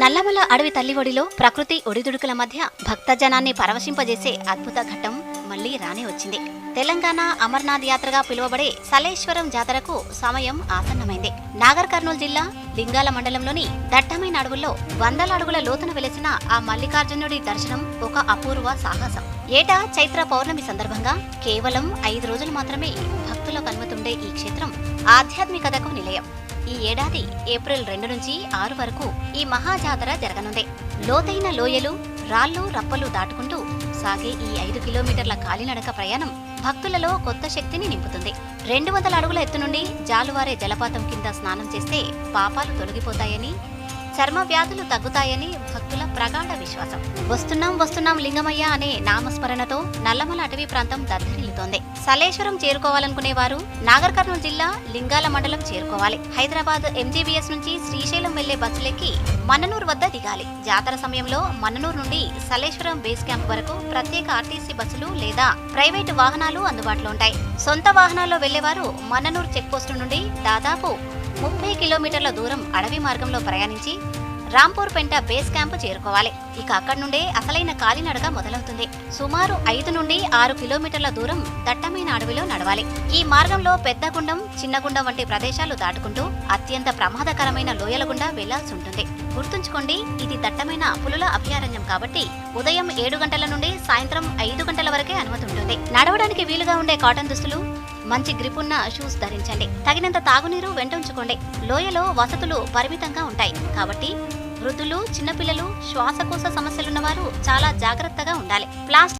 నల్లమల అడవి తల్లి ఒడిలో ప్రకృతి ఒడిదుడుకుల మధ్య భక్తజనాన్ని పరవశింపజేసే అద్భుత ఘట్టం మళ్లీ రానే వచ్చింది. తెలంగాణ అమర్నాథ్ యాత్రగా పిలువబడే సలేశ్వరం జాతరకు సమయం ఆసన్నమైంది. నాగర్ కర్నూలు జిల్లా లింగాల మండలంలోని దట్టమైన అడవుల్లో వందల అడుగుల లోతున వెలిసిన ఆ మల్లికార్జునుడి దర్శనం ఒక అపూర్వ సాహసం. ఏటా చైత్ర పౌర్ణమి సందర్భంగా కేవలం 5 రోజులు మాత్రమే భక్తులకు అనుమతుండే ఈ క్షేత్రం ఆధ్యాత్మికతకు నిలయం. ఈ ఏడాది ఏప్రిల్ 2 నుంచి 6 వరకు ఈ మహాజాతర జరగనుంది. లోతైన లోయలు, రాళ్లు, రప్పలు దాటుకుంటూ సాగే ఈ 5 కిలోమీటర్ల కాలినడక ప్రయాణం భక్తులలో కొత్త శక్తిని నింపుతుంది. 200 అడుగుల ఎత్తు నుండి జాలువారే జలపాతం కింద స్నానం చేస్తే పాపాలు తొలగిపోతాయని, చర్మ వ్యాధులు తగ్గుతాయని భక్తుల ప్రగాఢ విశ్వాసం. వస్తున్నాం లింగమయ్య అనే నామస్మరణతో నల్లమల అటవీ ప్రాంతం దద్దరిల్లుతోంది. సలేశ్వరం చేరుకోవాలనుకునేవారు నాగర్ కర్నూలు జిల్లా లింగాల మండలం చేరుకోవాలి. హైదరాబాద్ MGBS నుంచి శ్రీశైలం వెళ్లే బస్సులెక్కి మన్ననూరు వద్ద దిగాలి. జాతర సమయంలో మన్ననూరు నుండి సలేశ్వరం బేస్ క్యాంప్ వరకు ప్రత్యేక RTC బస్సులు లేదా ప్రైవేటు వాహనాలు అందుబాటులో ఉంటాయి. సొంత వాహనాల్లో వెళ్లేవారు మన్ననూరు చెక్పోస్టు నుండి దాదాపు 30 కిలోమీటర్ల దూరం అడవి మార్గంలో ప్రయాణించి రాంపూర్ పెంట బేస్ క్యాంప్ చేరుకోవాలి. ఇక అక్కడి నుండే అసలైన కాలినడక మొదలవుతుంది. సుమారు 5 నుండి 6 కిలోమీటర్ల దూరం దట్టమైన అడవిలో నడవాలి. ఈ మార్గంలో పెద్దగుండం, చిన్నగుండం వంటి ప్రదేశాలు దాటుకుంటూ అత్యంత ప్రమాదకరమైన లోయల గుండా వెళ్లాల్సి ఉంటుంది. గుర్తుంచుకోండి, ఇది దట్టమైన పులుల అభయారణ్యం కాబట్టి ఉదయం 7 గంటల నుండి సాయంత్రం 5 గంటల వరకే అనుమతి ఉంటుంది. నడవడానికి వీలుగా ఉండే కాటన్ దుస్తులు, మంచి గ్రిప్ ఉన్న షూస్ ధరించండి. తగినంత తాగునీరు వెంటుంచుకోండి. లోయలో వసతులు పరిమితంగా ఉంటాయి కాబట్టి వృద్ధులు, చిన్నపిల్లలు, శ్వాసకోశ సమస్యలున్నవారు చాలా జాగ్రత్తగా ఉండాలి. ప్లాస్టిక్